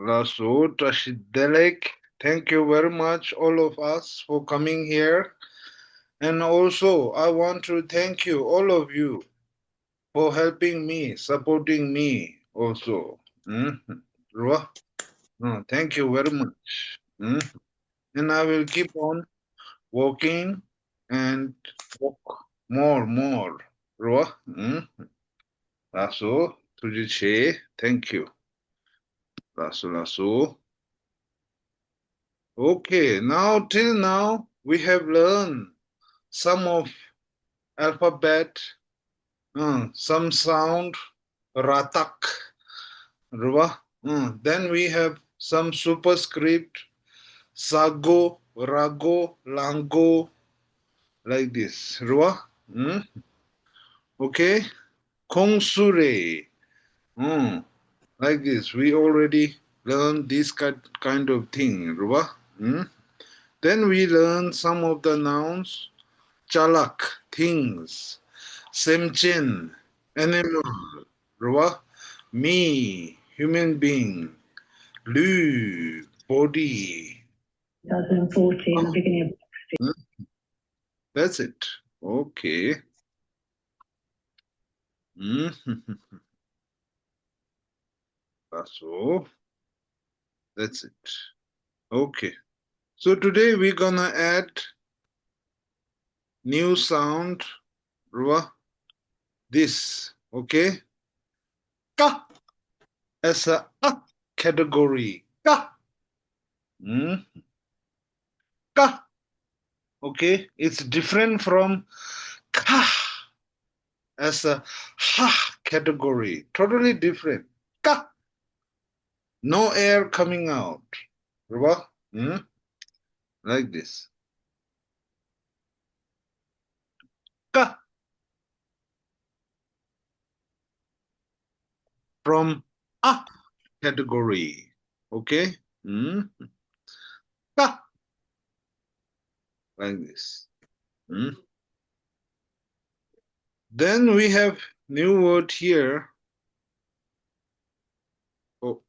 Lasso, Tashidelek. Thank you very much, all of us, for coming here. And also, I want to thank you, all of you, for helping me, supporting me also. Ruwa? Thank you very much. And I will keep on working and work more. Ruwa? Lasso, Tujiche, thank you. Lasso. Okay, till now, we have learned some of alphabet, some sound, ratak, ruwa. Then we have some superscript, sago, rago, lango, like this, ruwa. Okay, kongsure, like this. We already learned this kind of thing, ruwa. Then we learn some of the nouns, chalak, things, semchen, animal, ruwa, me, human being, lu, body. 2014, the beginning of That's it. Okay. So that's it. Okay. So today we're gonna add new sound, ruwa, this. Okay. Ka as a category. Ka. Ka. Okay, it's different from ka as a ha category. Totally different. Ka. No air coming out. Ruba? Like this. Ka. From a category. Okay? Ka. Like this. Then we have new word here. Oh.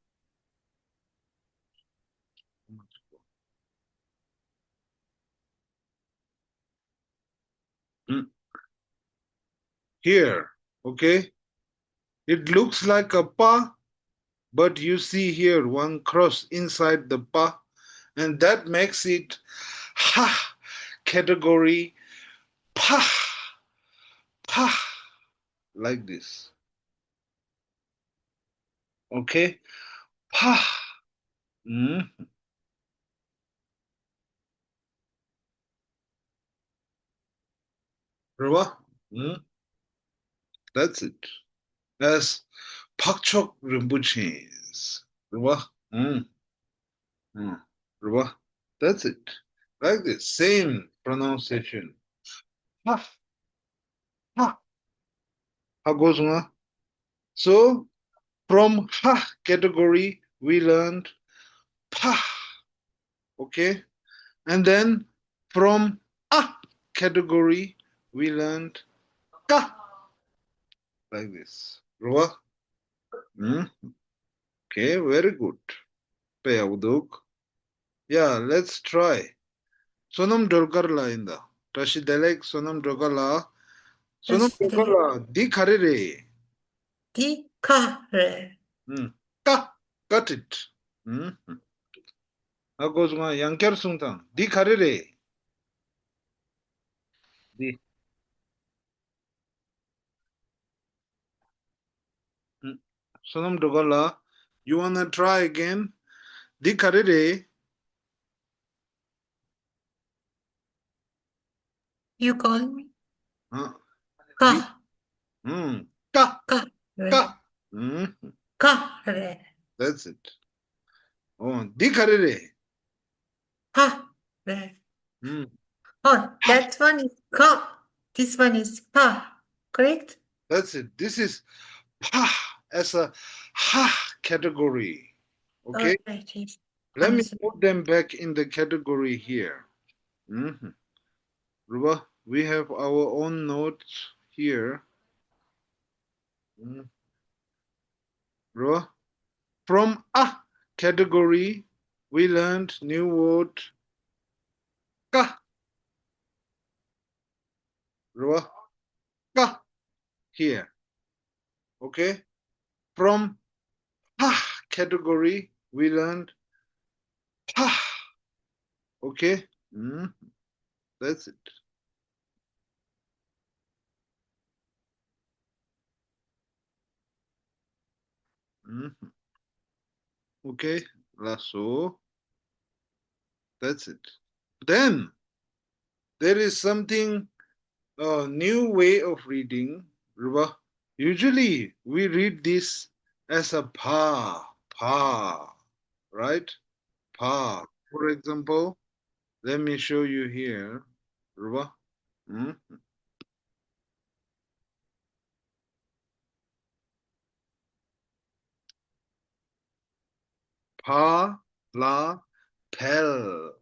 Here, okay? It looks like a pa, but you see here one cross inside the pa, and that makes it ha category pa, like this. Okay? Pa. Ruba? That's it. As Pakchok Rinpoche's. Ruba? Ruba? That's it. Like this. Same pronunciation. Ha. Ha. How goes on? So, from ha category, we learned pa. Okay? And then from a category, we learned ka. Like this. Ruba? Okay, very good. Yeah, let's try. Sonam dolkarla inda. Tashi delek sonam dolkarla. Sonam dolkarla. Di karere. Di kare. Ka. Got it. Agozma yankyar sungtang. Di karere. Di. Sonam dolkarla. You wanna try again? Di karere. You call me? Ka. Ka. Ka. Ka. Ka. Kare. That's it. Oh, di karere. Ha. Oh, that one is ka. This one is pa. Correct? That's it. This is pa as a ha category. Okay? Let me put them back in the category here. Ruba, we have our own notes here. Ruba, from a category, we learned new word ka, ka here. Okay. From pa category, we learned pa. Okay. That's it. Okay. So that's it. Then there is something a new way of reading. Usually we read this as a pa, right? Pa. For example, let me show you here. Hmm? Pa, la, pel,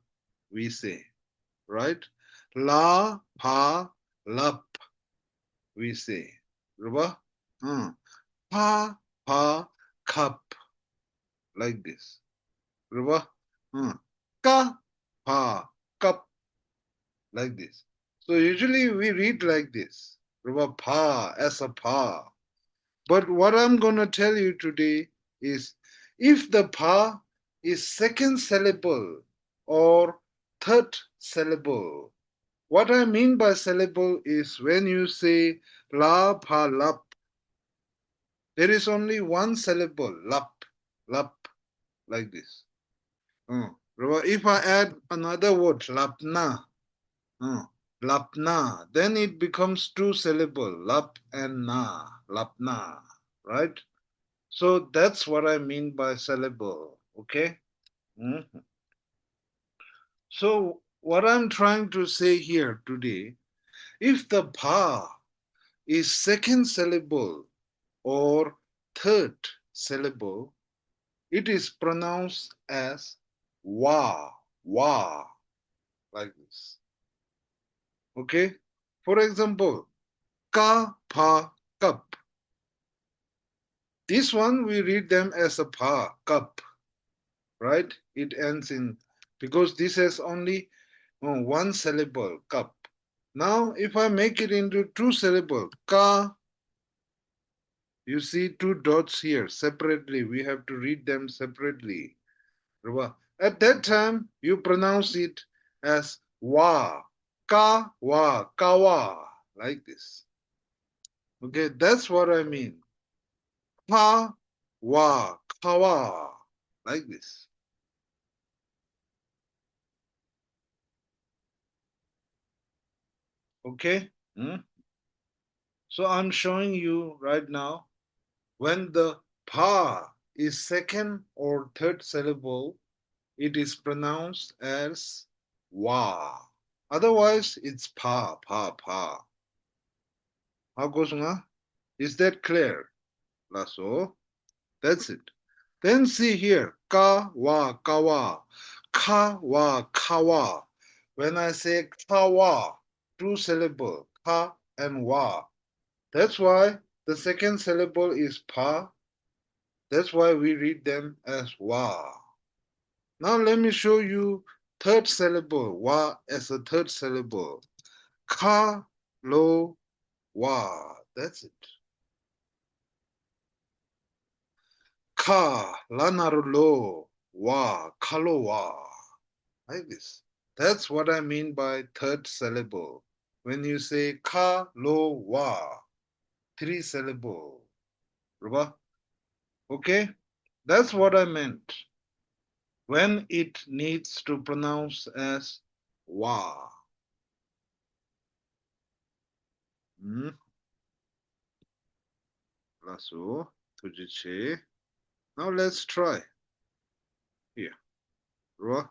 we say, right? La, pa, lap, we say. Hmm. Pa, cup, like this. Hmm. Ka, cup, like this. So usually we read like this. Pa, as a pa. But what I'm going to tell you today is if the pa is second syllable or third syllable. What I mean by syllable is when you say la pa lap, there is only one syllable, lap, like this. If I add another word, lapna, lapna, then it becomes two syllable, lap and na, lapna, right? So that's what I mean by syllable, okay? Mhm. So what I'm trying to say here today, if the pa is second syllable or third syllable, it is pronounced as wa, like this, okay? For example, ka, pa, cup. This one we read them as a pa, cup, right? It ends in, because this has only one syllable, cup. Now, if I make it into two syllable, ka, you see two dots here separately. We have to read them separately. At that time, you pronounce it as wa, kawa, like this. Okay, that's what I mean. Pa, kawa, like this. Okay? So I'm showing you right now when the pa is second or third syllable, it is pronounced as wa. Otherwise, it's pa. How goes nga? Is that clear? Lasso. That's it. Then see here, kawa, kawa. When I say kawa, two syllable, ka and wa. That's why the second syllable is pa. That's why we read them as wa. Now let me show you third syllable, wa as a third syllable. Ka, lo, wa. That's it. Ka, lanarulo, wa, kalowa. Like this. That's what I mean by third syllable. When you say ka, lo, wa, three syllable. Okay? That's what I meant. When it needs to pronounce as wa. Lasso, tujiche. Now let's try. Here. Ra.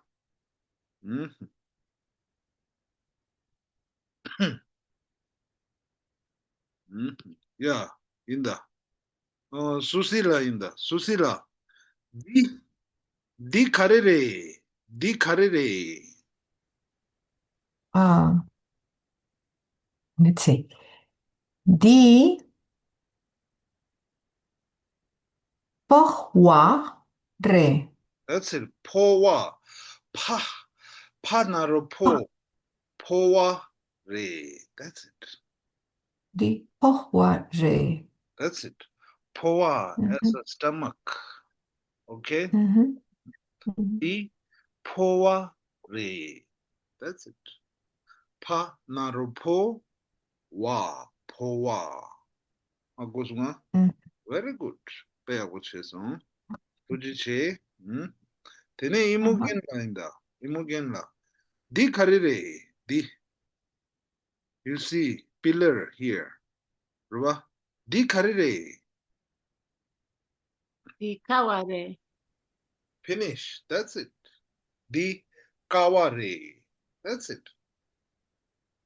Yeah, inda. Susila inda. Susila. Di, di karere. Di karere. Uh, let's see. Di pohwa re. That's it. 포와 파 파나로 파, 포와 레. That's it. 리, 퍼, 와, 레. That's it. 포와 as 음흠, a stomach. Okay? 음흠, 음, 이 포와 레. That's it. 파나로 포와 포와. 아고숭아. 음, Very good. 빼하고 채서. 도지체. 되네 아하. 이모겐라입니다. 이모겐라. 디 가리레. 디. You see pillar here. Ruba. Di karire. Di kaware. Finish. That's it. Di kaware. That's it.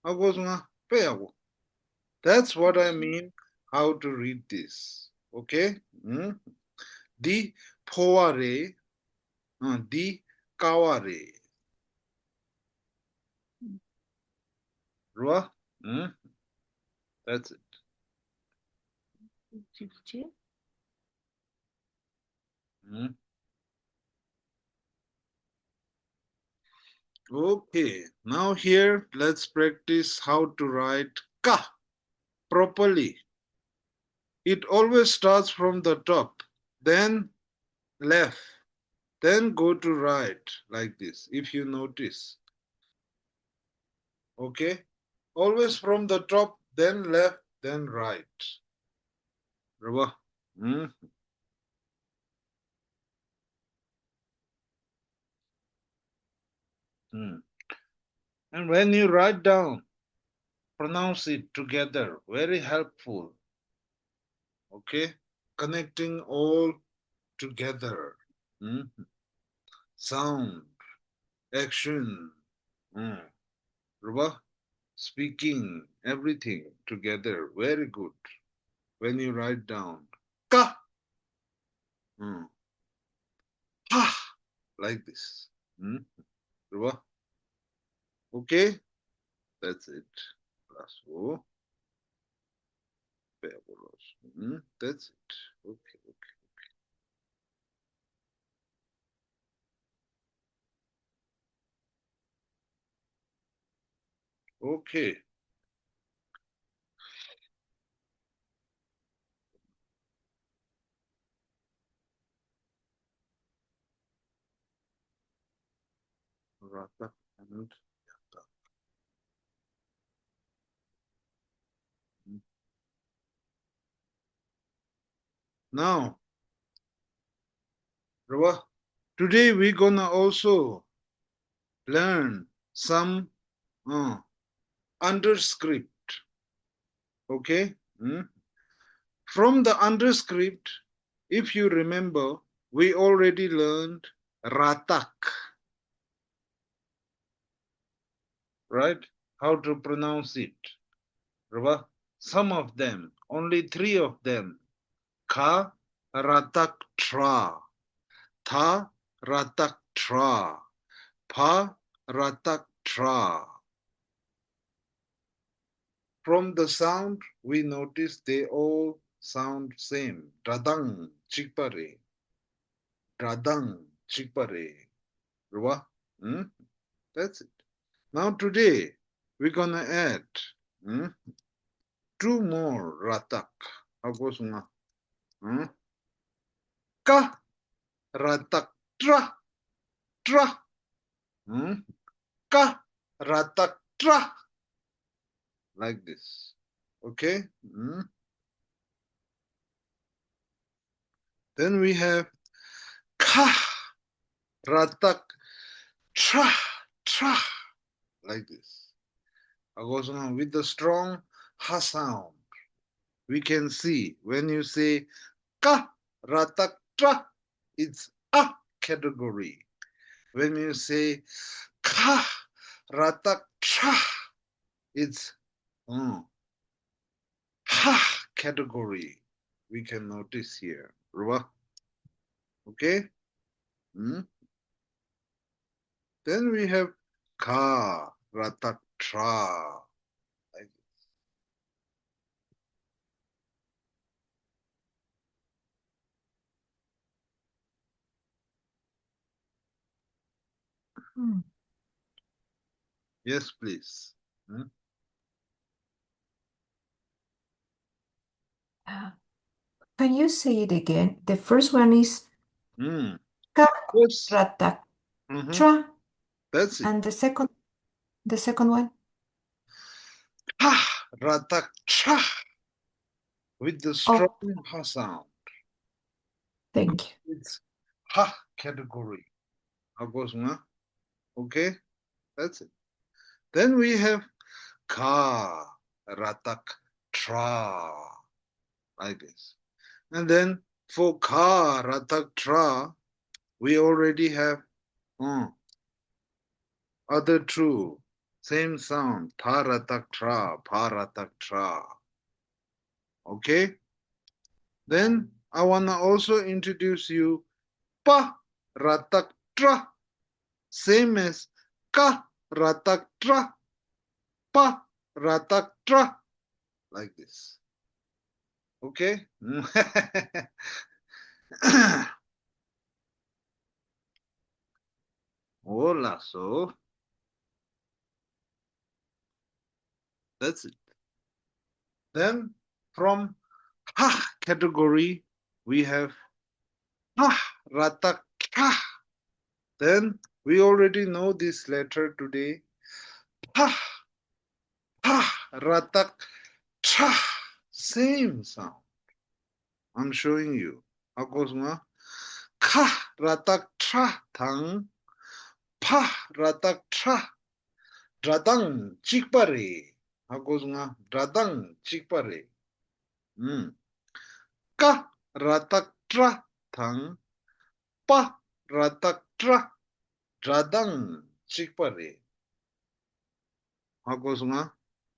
Agozunga. Peyago. That's what I mean how to read this. Okay? Di poare. Di kaware. Ruba. That's it. Mm. Okay. Now here let's practice how to write ka properly. It always starts from the top, then left, then go to right like this, if you notice. Okay? Always from the top, then left, then right. Raba. Mm. Mm. And when you write down, pronounce it together. Very helpful. Okay? Connecting all together. Mm. Sound, action, Raba. Speaking, everything together. Very good. When you write down, ka, ha, like this. Ruba. Okay, that's it. Plus O, pegoros. That's it. Okay, okay. Okay. Rata and yata. Now, Ruba, today we're gonna also learn some underscript. Okay? From the underscript, if you remember, we already learned ratak, right? How to pronounce it. Ruba? Some of them, only three of them. Ka ratak tra, tha ratak tra, pa ratak tra. From the sound, we notice they all sound same. Radang chikpare, radang chikpare. Ruba? That's it. Now today, we're gonna add two more ratak. Ako nga. Ka ratak tra tra. Ka ratak tra. Like this. Okay? Then we have ka ratak tra tra. Like this. Ako nga. With the strong ha sound. We can see when you say ka ratak tra, it's a category. When you say ka ratak tra, it's ha category. We can notice here. Ruba. Okay? Then we have ka ratak tra. Like Yes, please. Can you say it again? The first one is ka Yes. ratak Mhm. tra, That's it. and the second one. Ha, ratak, cha, with the strong ha sound. Thank you. It's ha category. How goes na? Okay, that's it. Then we have ka, ratak, tra, like this. And then for ka, ratak, tra, we already have other two. Same sound. Tha, ratak, tra, pa, ratak, tra. Okay? Then I wanna also introduce you pa, ratak, tra. Same as ka, ratak, tra, pa, ratak, tra. Like this. Okay? Hola, so that's it. Then from ha category, we have ha, ratak, ka. Then we already know this letter today. Ha, ha, ratak, cha. Same sound. I'm showing you. How goes ma? Ka, ratak, cha, tang. Pa, ratak, cha. Dradang, chikpare. How goes ma? Dradang, chikpare. Ka, ratak, tra, tang. Pa, ratak, tra. Dradang, chikpare. How goes ma?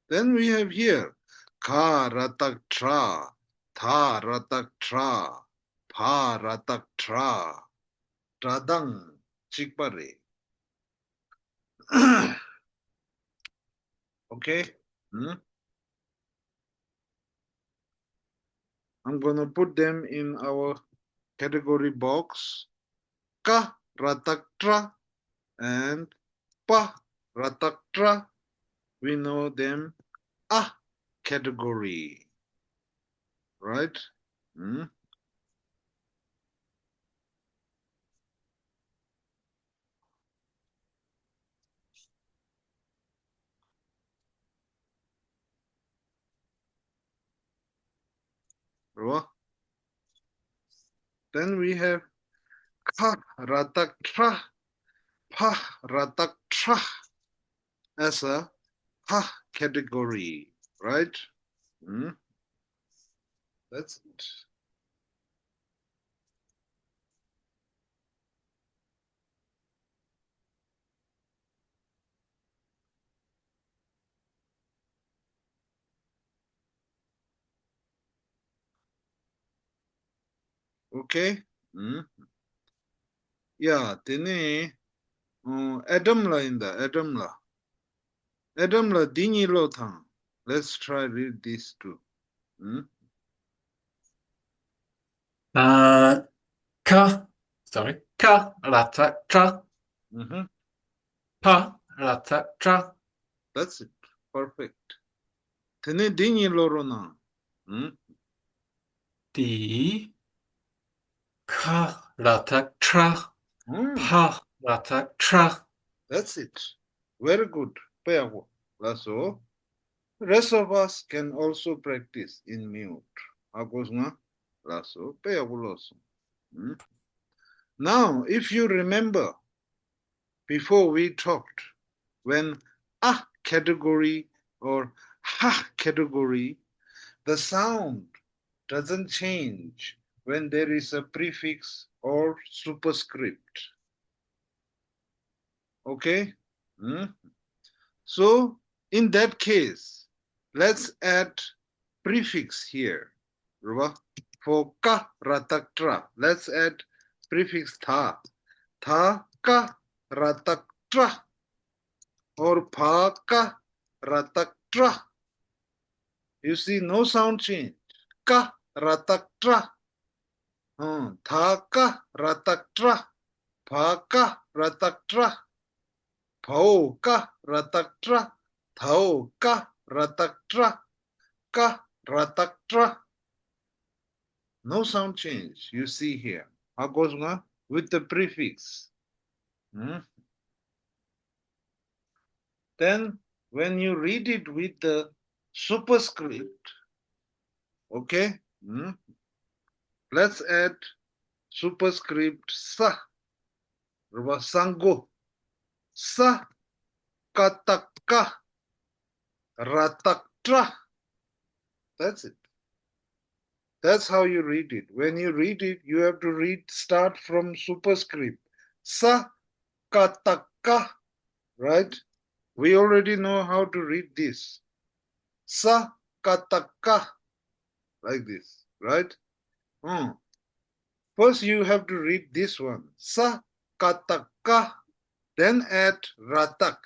Then we have here ka ratak tra, tha ratak tra, pa ratak tra, tradang chikpare. Okay? I'm gonna put them in our category box. Ka ratak tra and pa ratak tra. We know them a category. Right? Then we have ka ratak tra, pa ratak tra as a ha category, right? That's it. Okay? Yeah, tene Adam la inda, Adam la. Adam la dini lo thang. Let's try read these two. Ka, sorry, ka, rata, tra, pa, rata, tra. That's it. Perfect. Tene dini lo ro na. Di, ka, rata, tra, pa, rata, tra. That's it. Very good. Peago. Lasso. Rest of us can also practice in mute. Agos nga? Lasso. Peago loso. Now, if you remember, before we talked, when a category or ha category, the sound doesn't change when there is a prefix or superscript. Okay? So, in that case, let's add prefix here. For ka ratak tra, let's add prefix tha. Tha ka ratak tra or pa ka ratak tra. You see, no sound change. Ka ratak tra. Tha ka ratak tra. Pa ka ratak tra. Pao ka ratak tra. Tao ka ratak tra. Ka ratak tra. No sound change you see here. How goes nga? With the prefix. Then when you read it with the superscript, okay, let's add superscript sa. Sango. Sa kataka rataktra. That's it. That's how you read it. When you read it, you have to start from superscript. Sa kataka, right? We already know how to read this. Sa kataka, like this, right? First, you have to read this one. Sa kataka, then add ratak.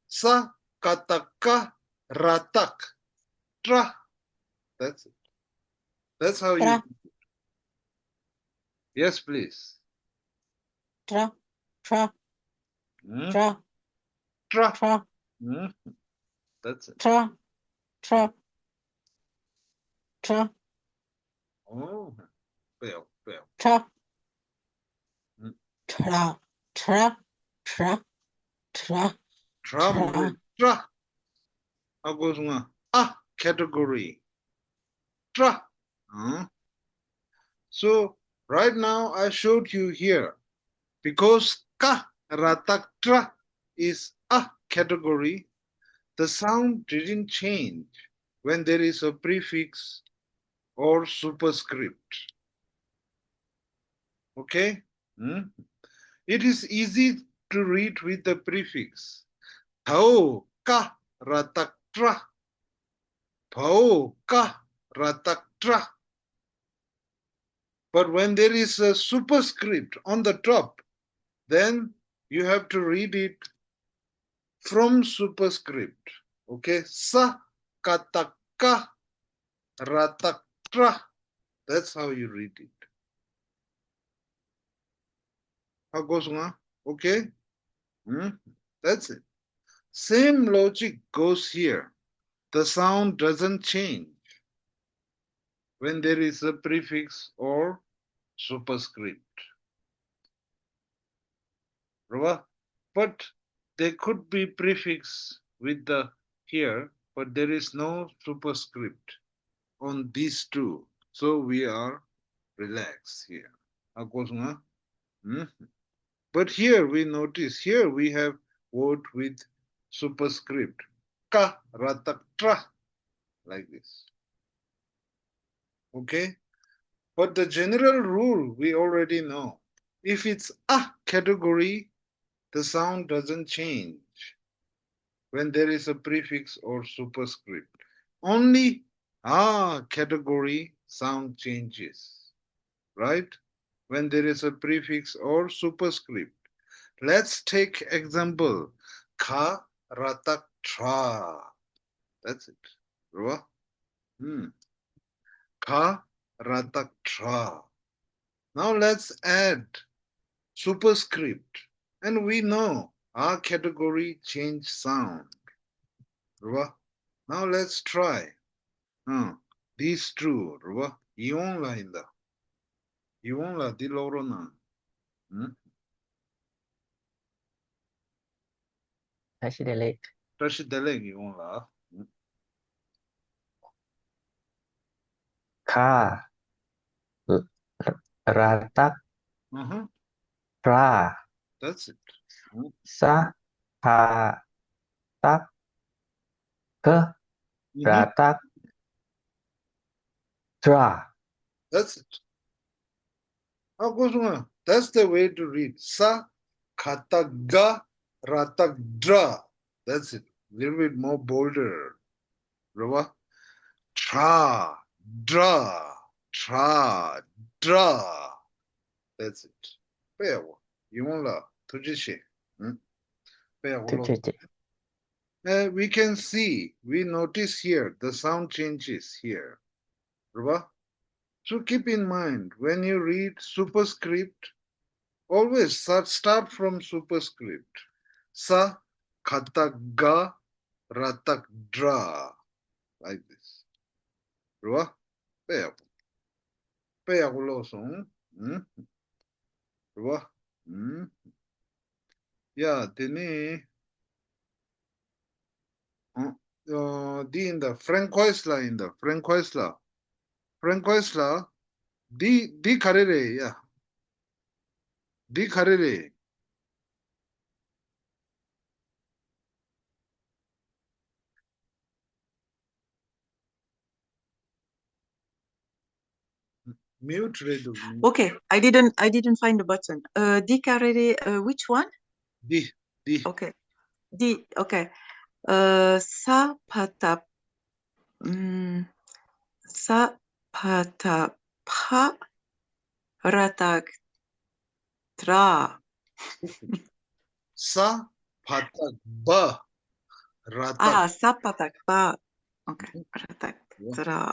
Sa kataka ratak. Tra. That's it. That's how you. Yes, please. Tra. Tra. Hmm? Tra. Tra. Tra. That's it. Tra. Tra. Tra. Oh, fail. Tra. Tra. Tra. Tra. Tra. Tra. Tra. How goes nga? Category. Tra. So right now I showed you here because ka ratak tra is a category. The sound didn't change when there is a prefix or superscript. Okay? It is easy to read with the prefix. Thao ka ratak tra. Thao ka ratak tra. But when there is a superscript on the top, then you have to read it from superscript. Okay? Sa kataka ratak tra. That's how you read it. How goes nga? Okay? That's it. Same logic goes here. The sound doesn't change when there is a prefix or superscript. But there could be prefix with the here, but there is no superscript on these two. So we are relaxed here. But here we notice, here we have word with superscript. Ka ratak tra, like this. Okay? But the general rule we already know. If it's a category, the sound doesn't change when there is a prefix or superscript. Only a category sound changes, right? When there is a prefix or superscript. Let's take example. Ka ratak tra. That's it. Ruwa? Ka ratak tra. Now let's add superscript. And we know our category change sound. Ruwa? Now let's try. These two. Ruwa? Iyon la inda. Iyon la di loro na. 다시 델레이. 다시 delete iyon la. 가, 라딱, 라, That's it. 사, 하, 딱, 그, 라딱, 드라. That's it. That's the way to read. Sa kataga ratagdra. That's it. A little bit more bolder. Rava. Tra, dra, tra, dra. That's it. Pewa. Yunla. Tujishi. 투지지. We can see, we notice here, the sound changes here. Rava. So keep in mind, when you read superscript, always start from superscript. Sa, katak ga, ratak dra. Like this. Rua, peyaku. Peyaku losong. Rua. Yeah, tini. Di in the Francoisla in the Francoisla. Francoisla. Di karere, yeah. Di karere. Mute redo. Okay, I didn't find the button. Di carrere, which one? Di. Okay. Di, okay. Sa pata sa pata pa ratak tra. Sa patak ba ratak. Sa patak pa. Okay, ratak tra.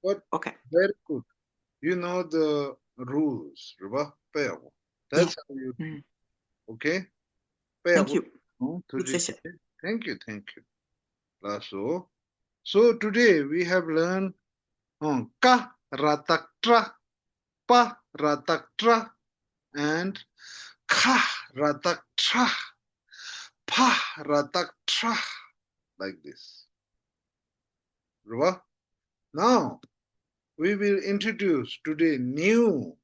But Okay. very good. You know the rules, Ruba. Peyaku. That's how you do. Okay? Thank you. Good session. Thank you. Lasso. So today we have learned ka ratak tra, pa ratak tra, and ka ratak tra, pa ratak tra, like this. Ruba. Now we will introduce today new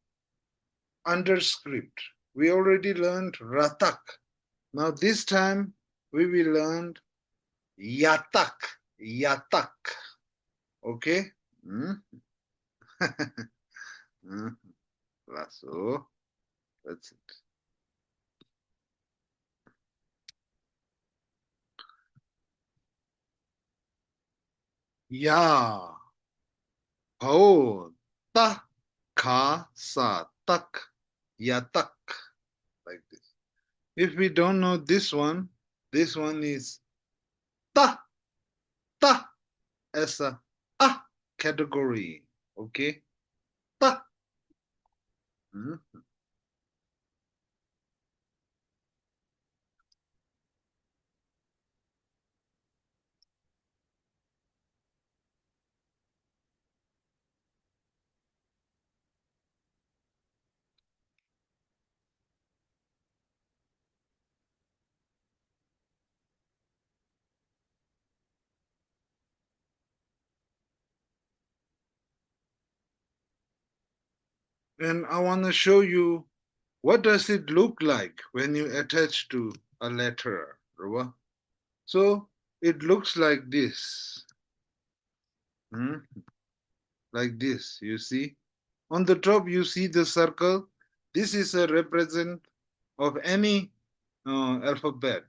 underscript. We already learned ratak. Now this time we will learn yatak. Yatak. Okay? So that's it. Ya. Oh. Ta. Ka. Sa. Tak. Yatak. Like this. If we don't know this one is ta. Ta. As a category. Okay? Ta. And I want to show you what does it look like when you attach to a letter. Ruba? So it looks like this. Like this, you see. On the top, you see the circle. This is a represent of any alphabet.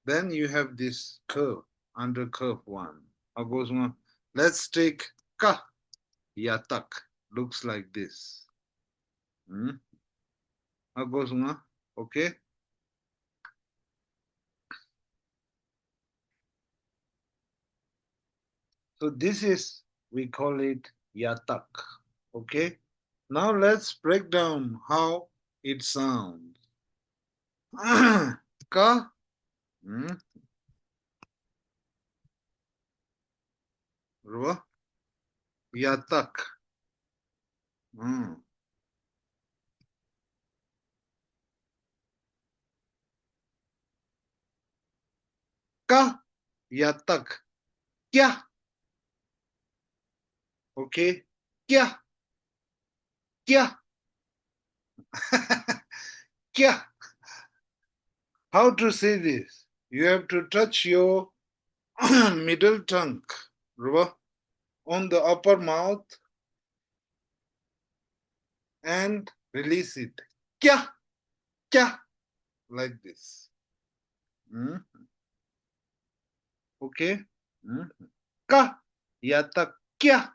Then you have this curve, under curve one. How goes one? Let's take ka, yatak. Looks like this. How goes one? Okay. So this is, we call it yatak. Okay. Now let's break down how it sounds. Ka. Ruba. Yatak. Ka. Yatak. Kya. Okay. Kya. Kya. Kya. How to say this? You have to touch your middle tongue, Ruba, on the upper mouth and release it. Kya. Kya. Like this. Okay. Ka. Yatak. Kya.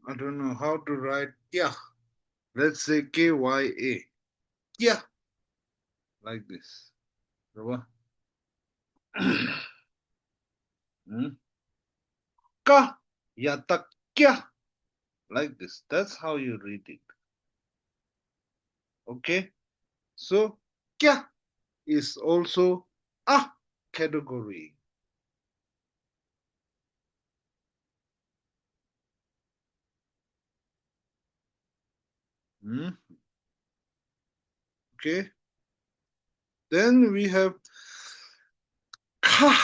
I don't know how to write kya. Let's say Kya. Kya. Like this. Ka yata kya. Like this. That's how you read it. Okay? So, kya is also a category. Okay? Then we have ka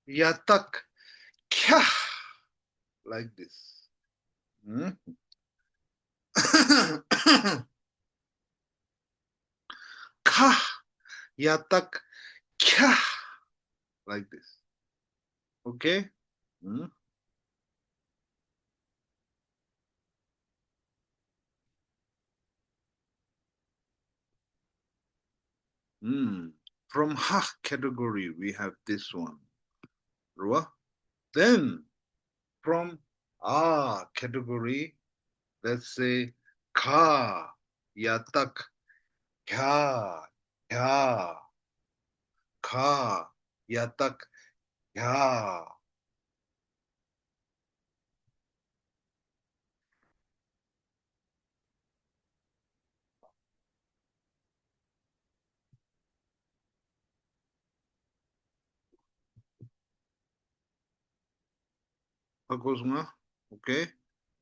yatak kya. Like this. Ka yatak kya. Like this. Okay? From ha category, we have this one. Then from a category, let's say ka yatak kya kya ka yatak kya. Okay.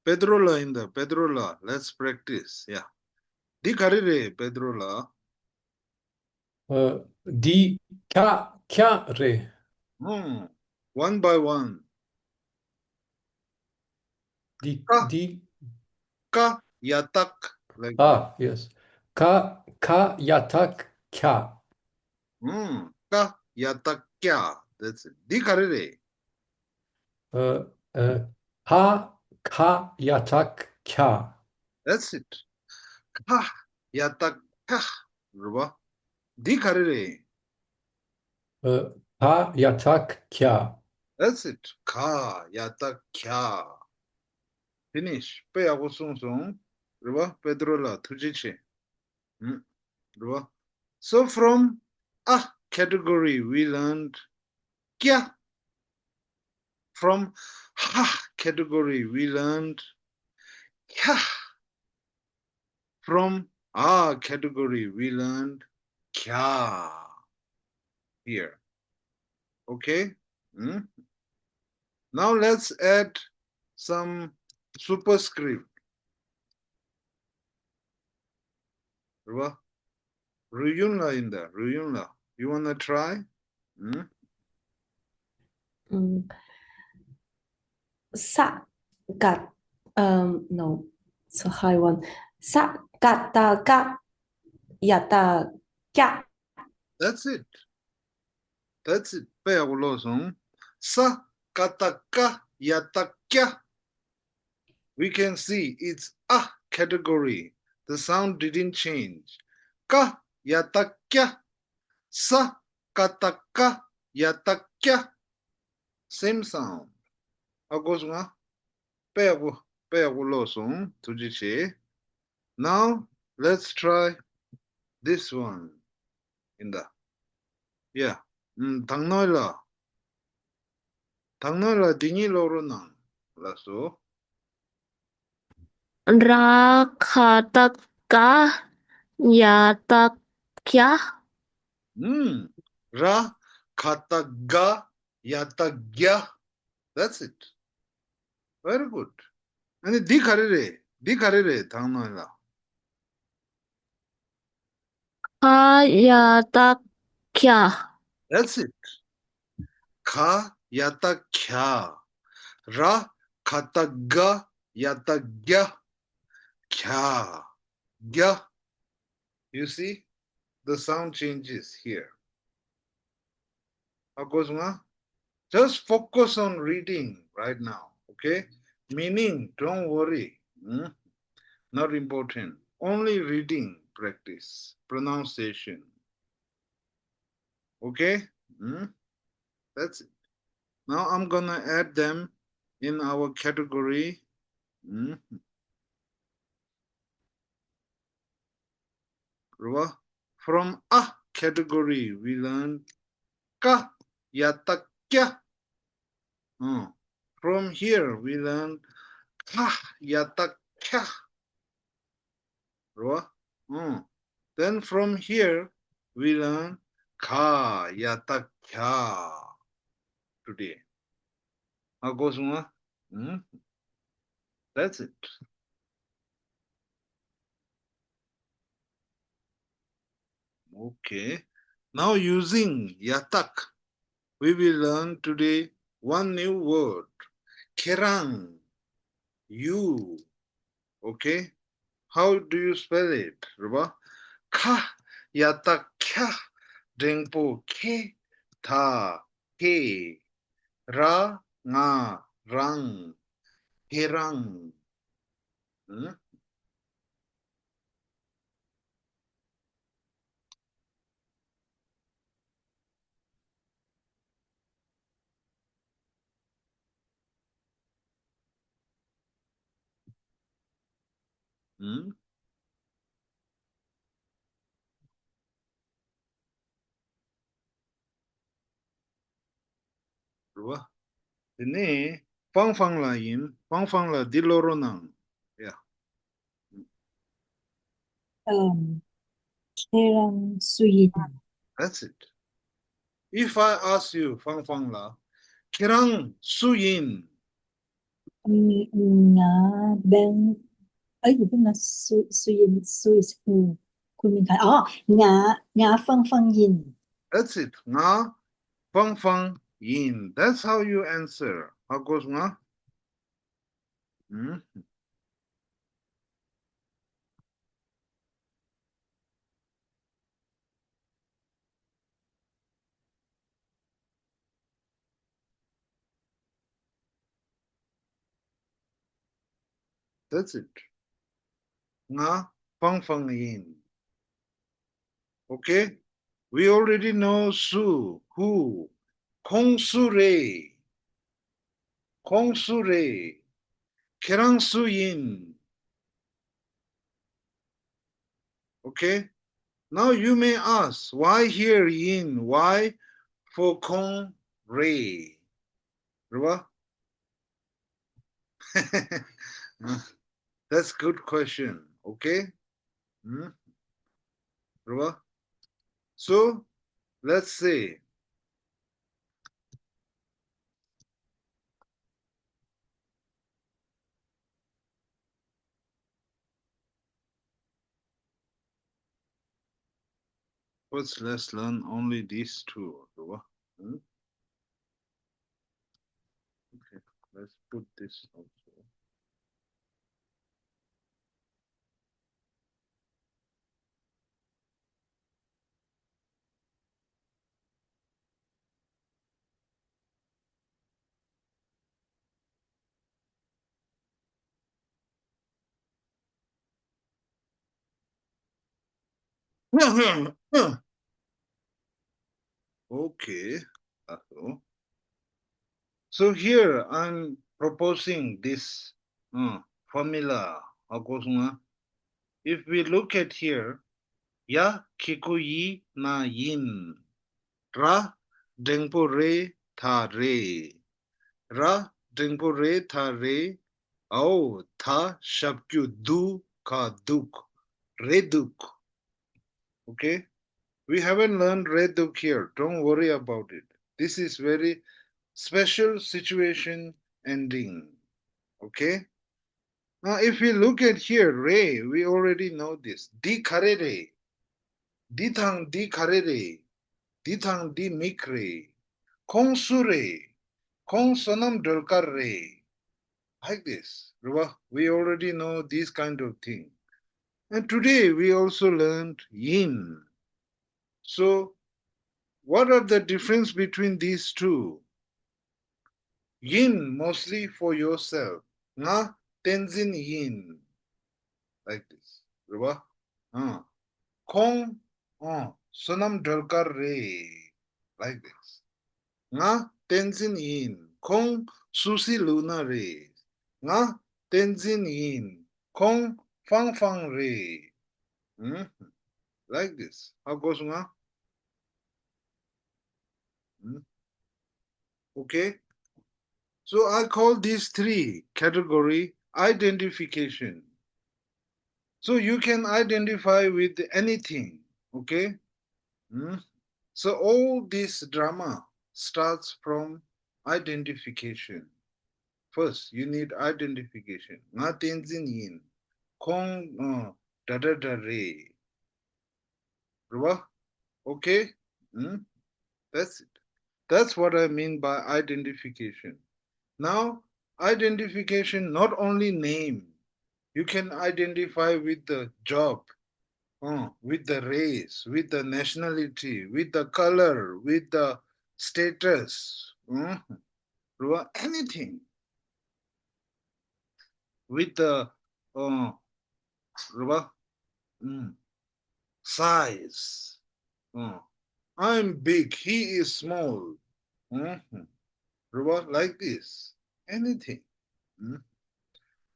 Pedrola, let's practice. Yeah. Di karire Pedrola. Di kya re. One by one. Di ka yatak. Like yes. Ka yatak kya. Ka yatak kya. That's it. Di karire. Ka yatak kya. That's it. Ka yatak kya. Di karire. Ka yatak kya. That's it. Ka yatak kya. Finish. Pe ako sung sung. Pedrola tujiche. So from a category we learned kya. From ha category we learned kya. From a category we learned kya. Here. Okay? Now let's add some superscript. Ruyunla in there. Ruyunla. You wanna try? Sa gat no, it's a high one. Sa gata ga yata ga. That's it. That's it. Sa kataka yatakya. We can see it's a category. The sound didn't change. Ka yatakya. Sa kataka yatakya. Same sound. Agosma. Now let's try this one. Yeah. Tangnoila dingi loro nang. Lasso. Ra khatak ka yatak kya. Ra kataga yatagya. That's it. Very good. And di karire tangnoila. Ka yatak kya. That's it. Ka yatakya. Ra kataga yatagya. Kya. Gya. You see? The sound changes here. Just focus on reading right now, okay? Meaning, don't worry. Not important. Only reading practice, pronunciation. Okay? That's it. Now I'm gonna add them in our category. From a category, we learn ka yata kya. From here, we learn ka yata kya. Then from here, we learn ka yata kya today. How goes one? That's it. Okay. Now using yatak, we will learn today one new word. Kerang. You. Okay. How do you spell it? Ruba? Ka yatak kya. Dengpo ke. Ta ke. Ra nga rang. Kerang. Ruba? Ini fang la yin, fang la diloronang. Yeah. Kerang suyin. That's it. If I ask you, fang la, kerang suyin. Nga bang ấy thì là suyin Kun Minh Khai. Nga fang yin. That's it. Nga fang yin. That's how you answer. How goes nga? That's it. Nga fang yin. Okay? We already know su, who, kong su re, kerang su yin. Okay? Now you may ask, why here yin? Why for kong re? Ruba? That's good question. Okay? Ruba? So, let's say, first let's learn only these two. Ruba? Okay, let's put this also. Okay. So here I'm proposing this formula. If we look at here, ya kikuyi na yin, ra dengpo re ta re, ra dengpo re ta re, ao ta shabkyu du ka duk, re duk. Okay? We haven't learned reduk here. Don't worry about it. This is very special situation ending. Okay? Now, if we look at here, re, we already know this. Di kare re. Di thang di kare re. Di thang di mik re. Kong su re. Kong sonam dolkar re. Like this. We already know these kind of thing. And today we also learned yin. So, what are the difference between these two? Yin mostly for yourself. Nga tenzin yin. Like this. Ruba? Kong sonam dolkar re. Like this. Nga tenzin yin. Kong Susi Luna Re. Nga Tenzin Yin. Kong Fang Fang Re. Like this. How goes nga? Okay. So I call these three category identification. So you can identify with anything. Okay. So all this drama starts from identification. First, you need identification. Nga tenzin yin. Kong da da da re. Okay? That's it. That's what I mean by identification. Now, identification not only name. You can identify with the job, with the race, with the nationality, with the color, with the status, anything, with the size. I'm big, he is small. Like this, anything.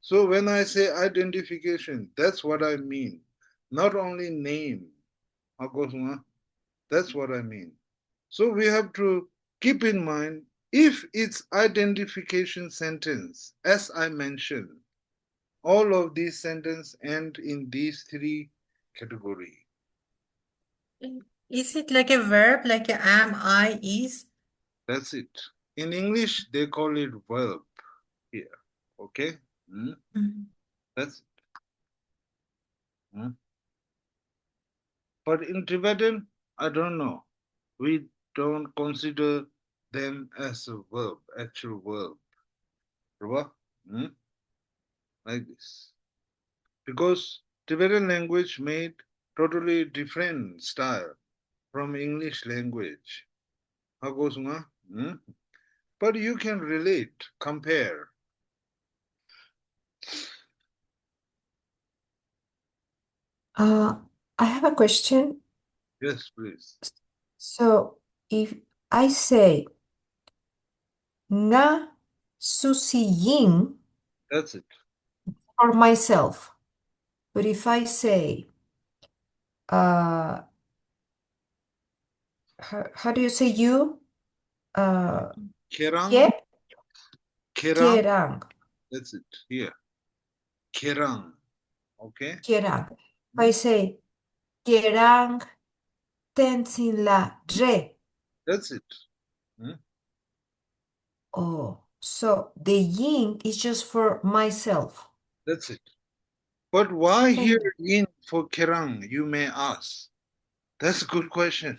So when I say identification, that's what I mean. Not only name. That's what I mean. So we have to keep in mind if it's identification sentence, as I mentioned, all of these sentences end in these three categories. Is it like a verb, like a am, I, is? That's it. In English, they call it verb here. Okay? That's it. But in Tibetan, I don't know. We don't consider them as a verb, actual verb. Like this. Because Tibetan language made totally different style from English language. But you can relate, compare. I have a question. Yes, please. So if I say nga susiyin That's it. for myself, but if I say how do you say you? Kerang. Ke? Kerang. Kerang. That's it. Here. Kerang. Okay? Kerang. If I say kerang tenzin la re. That's it. Oh, so the yin is just for myself. That's it. But why Thank here yin for kerang, you may ask? That's a good question.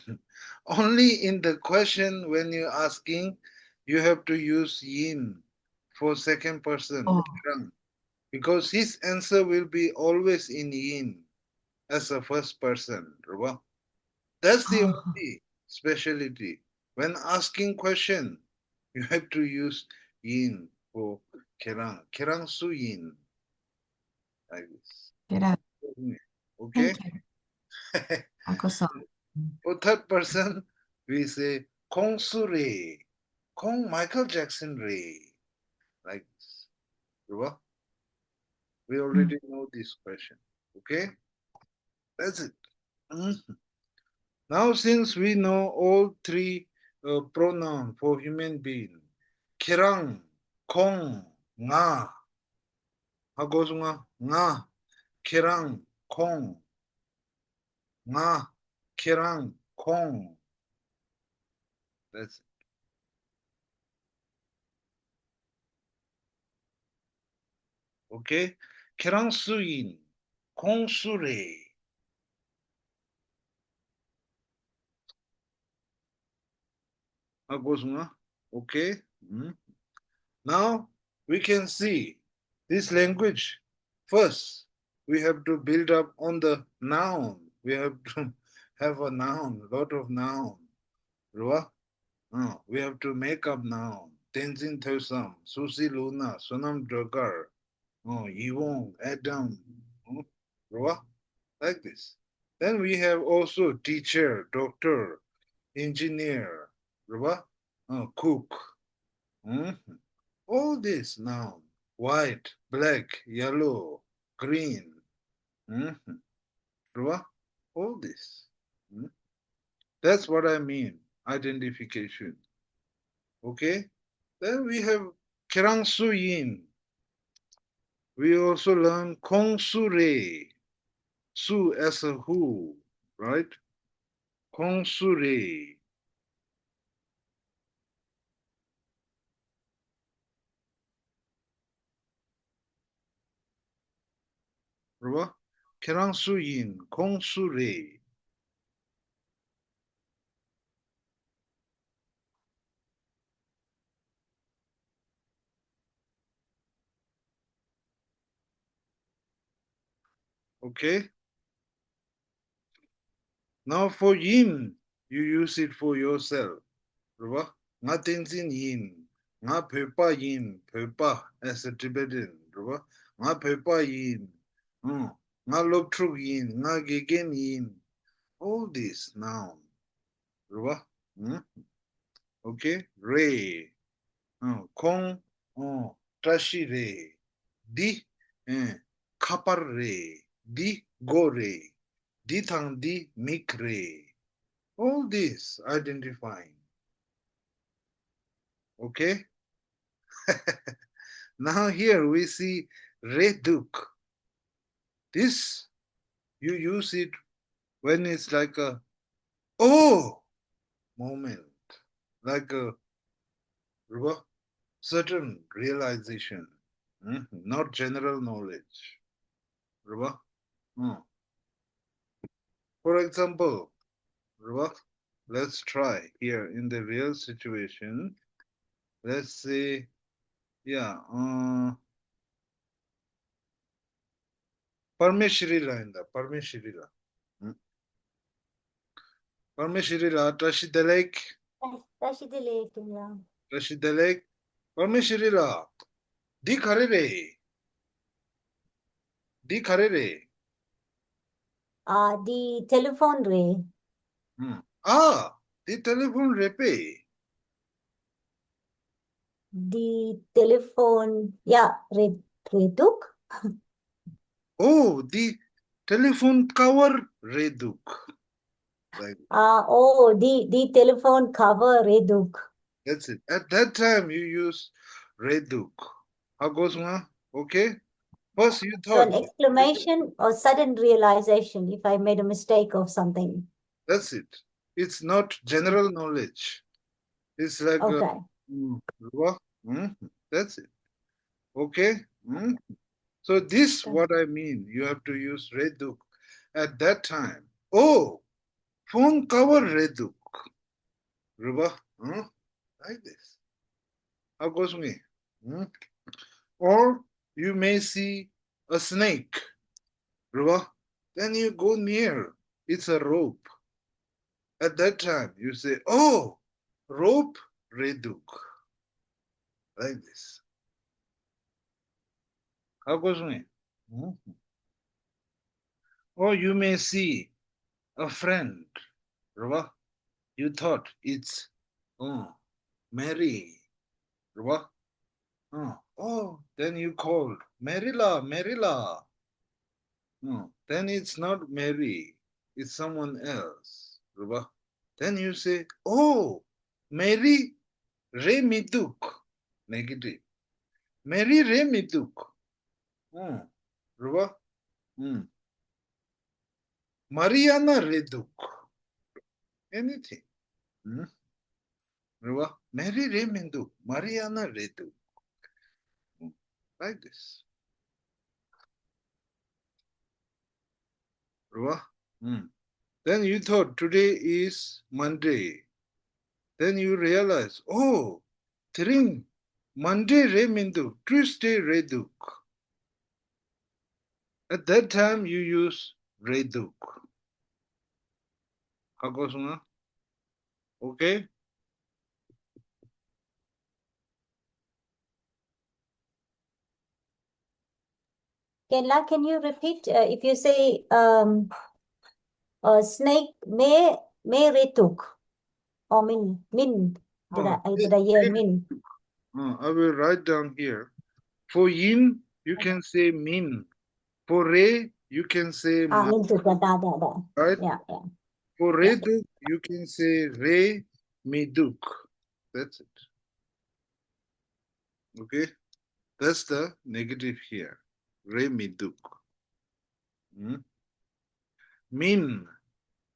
Only in the question when you're asking, you have to use yin for second person, Oh. kerang, because his answer will be always in yin as a first person. That's the only specialty. When asking question, you have to use yin for kerang. Kerang su yin. Like this. Kerang. Okay? Thank you. Ako-san. For third person, we say Kong Su Re. Kong Michael Jackson Re. Like this. We already know this question. Okay? That's it. Now, since we know all three pronouns for human being, Kerang, Kong, Nga. How goes Nga? Nga, Kerang, Kong. Nga, Kerang, Kong. That's it. Okay? Kerang Suyin, Kong Sure. Okay. Now we can see this language. First, we have to build up on the noun. We have to have a noun, lot of noun. We have to make up noun. Tenzin Thosam, Susi Luna, Sonam Dragar, Yvonne, Adam. Like this. Then we have also teacher, doctor, engineer, cook, All this noun. White, black, yellow, green. All this. That's what I mean. Identification. Okay? Then we have Kerang Su Yin. We also learn Kong Su Re. Su as a who, right? Kong Su Re. Kerang Su Yin, Kong Su Re. Okay? Now for yin, you use it for yourself. Nga tenzin yin, nga pepa yin, pepa as a Tibetan. Nga pepa yin, nga loptruk yin, nga gegen yin. All this noun. Okay? Re. Kong, tashi re. Di, kapar re. Di, go re. Di thang di, mik re. All this identifying. Okay? Now here we see reduk. This, you use it when it's like a, oh, moment. Like a certain realization. Not general knowledge. For example, let's try here in the real situation. Let's say, yeah, Parmeshirila in the Parmeshirila. Parmeshirila, Tashidelek. Tashidelek. Parmeshirila. Di karere. Di karere. The telephone re. The telephone repe. The telephone, yeah, reduk. Oh, the telephone cover reduk. Like, the telephone cover reduk. that's it. At that time, you use reduk. How goes, ma? Okay? First, you So thought. an exclamation or sudden realization if I made a mistake of something. That's it. It's not general knowledge. It's like, okay. That's it. Okay? So this, what I mean, you have to use reduk at that time. Oh, phone cover reduk. Like this. How goes me? Or you may see a snake. Then you go near. It's a rope. At that time, you say, oh, rope reduk. Like this. How goes me? Or you may see a friend. You thought it's Mary. Then you called Marilla, Marilla. Then it's not Mary, it's someone else. Then you say, oh, Mary Re Miduk. Negative. Mary Re Miduk. Mariana Reduk. Anything. Mary Re Miduk. Mariana Reduk. Like this. Then you thought today is Monday. Then you realize, oh, Tring, Monday Re Mindu, Tuesday Reduk. At that time you use Reduk. Hakosuna? Okay? Kenla, can you repeat if you say snake may retuk or min did I hear min? I will write down here. For yin, you can say min. For re, you can say ma. Da. Right? Yeah. For reduk, you can say re miduk. That's it. Okay? That's the negative here. Re miduk. Min.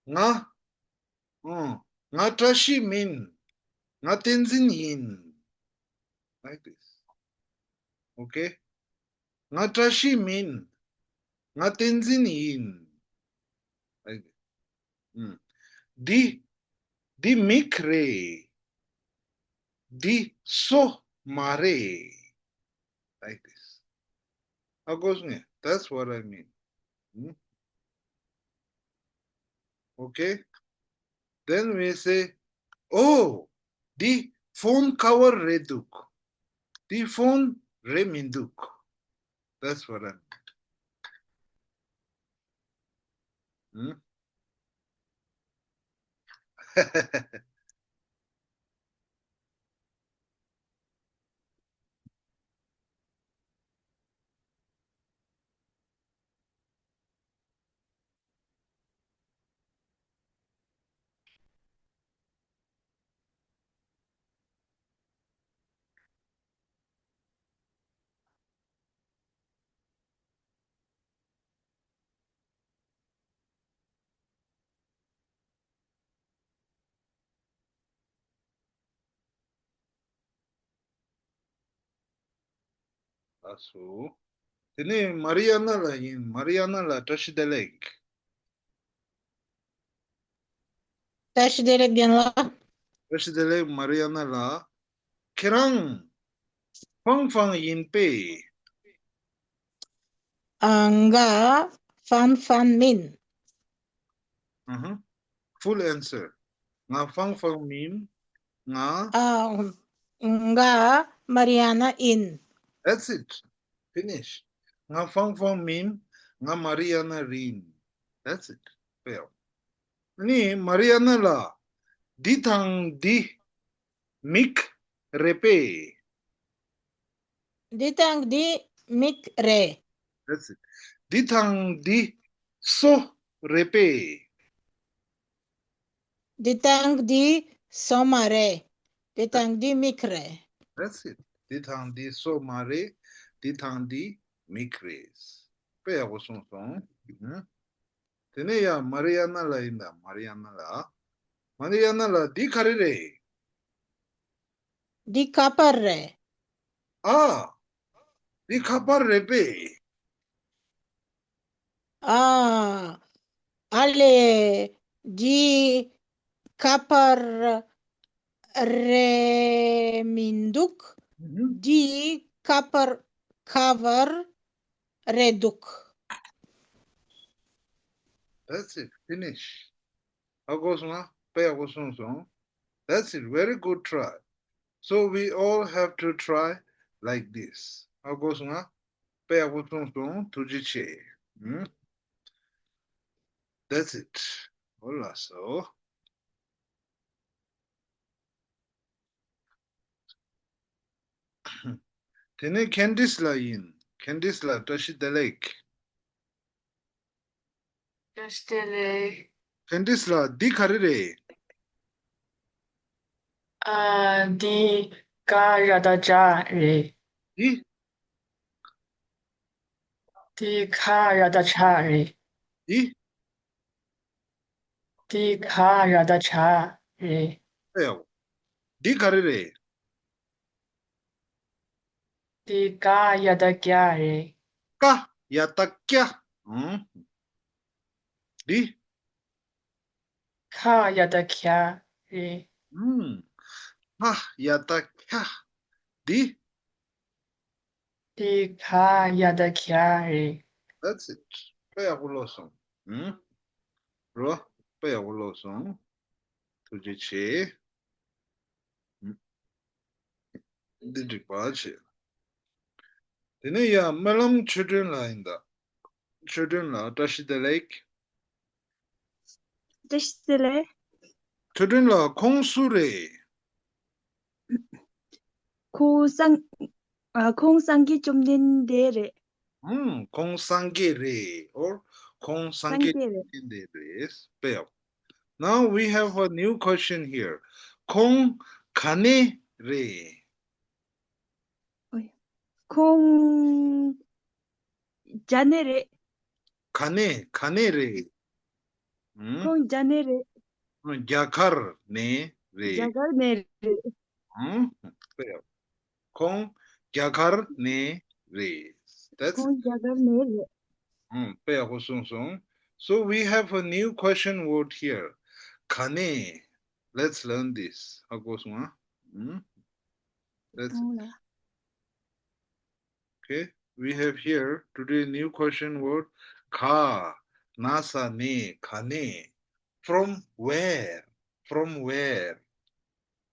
Nga. Nga tashi min. Nga tenzin yin. Like this. Okay? Nga tashi min. Nga tenzin yin. Like this. Di mikre. Di so mare. Like this. How goes me? That's what I mean. Okay? Then we say, oh, the phone cover reduk. The phone reminduk. That's what I mean. So, tene Mariana la touch the leg. Touch the leg yan la. Touch the leg Mariana la. Kerang. Fang yin pe. Nga fan min. Full answer. Nga fang min. Nga. Nga Mariana in. That's it. Finish. Nga fang min. Nga Mariana rin. That's it. Fail. Ni Mariana la. Di tang di. Mik repe. Di tang di mik re. That's it. Di tang di so repe. Di tang di somare. Di tang di mikre. That's it. Di tang di so mare. Di tang di mikres. Pe ako song. Tene ya Mariana la inda. Mariana la. Mariana la di karire. Di kapar re. Di kapar repe. Ale di kapar reminduk. Di kapar cover reduk. That's it. Finish. How goes ma? Pe ako song. That's it. Very good try. So we all have to try like this. How goes ma? Pe ako song tujiche. That's it. Hola, so. Tene Candice la yin. Candice la tashi the lake. Candice la di karire. Di ka yada cha re. Di? Di ka yada cha re. Di? Di ka yada cha re. Di karire. Di ka yada kya re. Ka yata kya. Di? Ka yada kya re. Ha yata kya. Di? Di ka yada kya re. That's it. Pe ako losong. Ro? Pe ako losong. Tujiche. Didi pache. Tene ya malam children la inda. Children la tashi the lake. Tashi the lake. Children la kongsure. 공상기 좀 낸데레. 공상계래 or 상계레. 공상계래 spell. Now we have a new question here. 공가네래. 공 자네레. 가네래. 공 자네레. 야카르네래. 자가네레. spell. 공야카르네래. That's 공 자가네레. So we have a new question word here. Kane. Let's learn this. Okay. We have here today new question word. Ka. Nasa ne. Kane. From where? From where?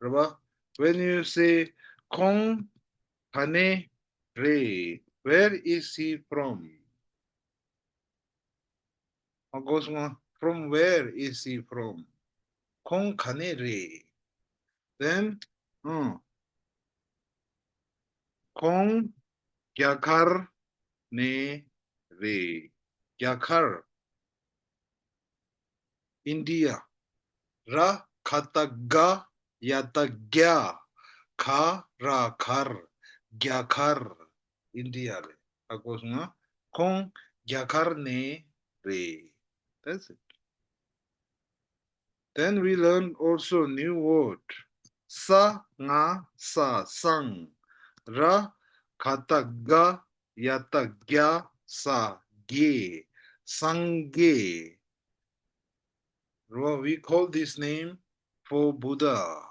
Rabba? When you say Kong Kane Re, where is he from? From where is he from? Kong Kane Re. Then, Kong Gyakar Ne Re. Gyakar. India. Ra Kataga Yatagya. Ka Ra Kar. Gyakar. India. Kong Gyakar Ne Re. That's it. Then we learn also new word. Sa nga sa sang. Ra kata ga yata gya sa ge. Sangge. We call this name for Buddha.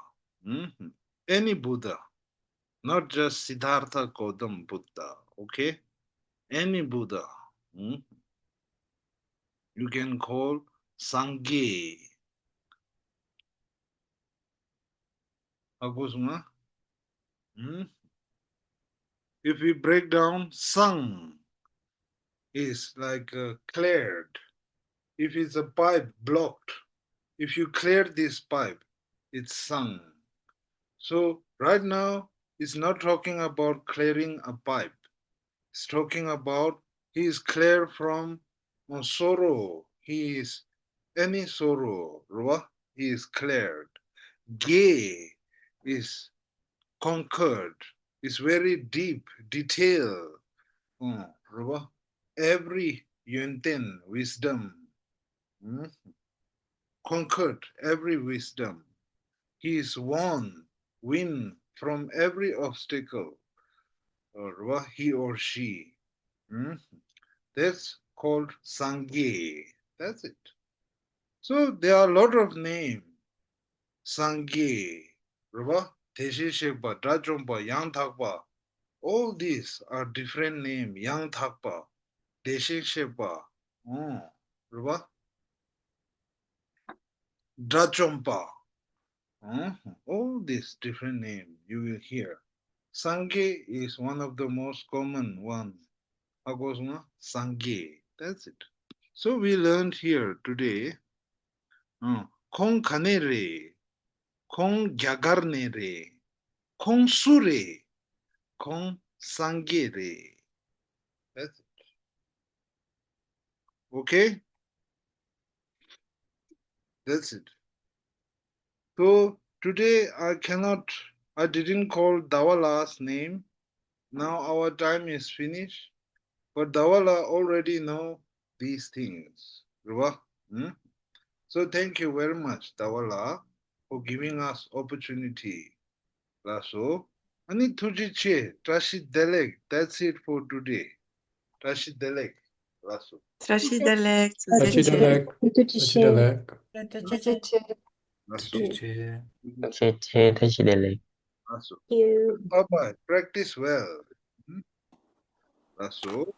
Any Buddha. Not just Siddhartha Gautama Buddha. Okay? Any Buddha. You can call Sangge. If we break down, sang is like cleared. If it's a pipe blocked, if you clear this pipe, it's sung. So right now, it's not talking about clearing a pipe. It's talking about he is clear from sorrow. He is any sorrow. He is cleared. Ge is conquered. It's very deep, detailed. Every yunten wisdom conquered every wisdom. He is win from every obstacle. He or she. That's called Sangye. That's it. So there are a lot of names. Sangye, Teshishekpa, Dachompa, Yangtakpa. All these are different names. Yangtakpa, Teshishekpa, Dachompa. All these different names you will hear. Sangye is one of the most common ones. Sangye. That's it. So we learned here today. Kong kanere, Kong gyagarnere, Kong sure, Kong sangere. That's it. Okay? That's it. So today I didn't call Dawala's name. Now our time is finished. But Dawala already know these things. So thank you very much, Dawala, for giving us opportunity. Lasso. Ani tujiche, Trashi Delek. That's it for today. Trashi Delek. Lasso. Trashi Delek. Tachidalek. Lasso. Tachidalek. Lasso. You. Bye-bye. Practice well. Lasso.